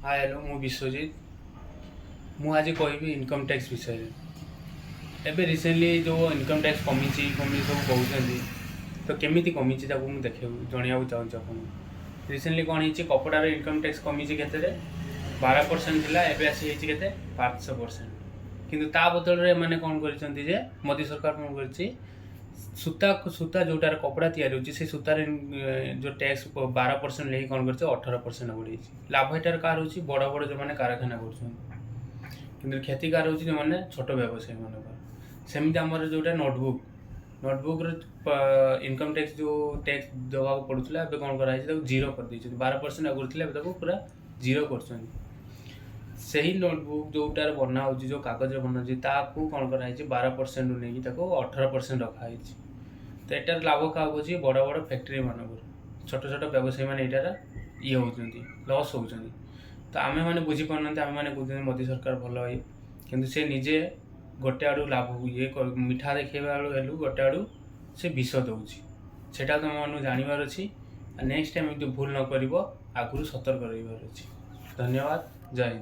Hi hello मु विश्वजीत मु आज कहबी इनकम टैक्स विषय एबे रिसेंटली जो इनकम टैक्स कमी सब कहते तो केमी कमी मुझे देखे जनवाक चाहूँगी आपको रिसेंटली कौन हो कपड़ार इनकम टैक्स कमी के 12% था एबे आसी के 500% किंतु ता बदल में मैंने कौन कर मोदी सरकार कौन कर सूता जोटार कपड़ा तैयारी होची से सूतार जो टैक्स 12% ले कौन कर 18% बढ़े लाभ एटार कार हो बड़ बड़ जो मैंने कारखाना कर क्षतिकार हो जो मैंने छोट व्यवसायी मान सेमती आम जोटा नोटबुक इनकम टैक्स जो टैक्स देवा पड़ूला ए कौन कर जीरो कर 12% आगुरी पूरा जीरो कर नोटबुक जोटार बना हो जो कागज बना कौन कर 12% नहीं 18% रखाई तो यार लाभ क्या हो बड़ बड़ फैक्ट्री मानक छोट छोट व्यवसायी मैंने यार ये होती लस हो तो आम मैंने बुझीपार आम मैंने कहते मोदी सरकार भल है कि से निजे गोटे आड़ू लाभ ये मिठा देखा हेलु गोटे आड़ू से विष दूसरी सेटा तुम मैं जानवर अच्छी नेक्स्ट टाइम भूल न कर आगुरी सतर्क रही धन्यवाद जय हिंद।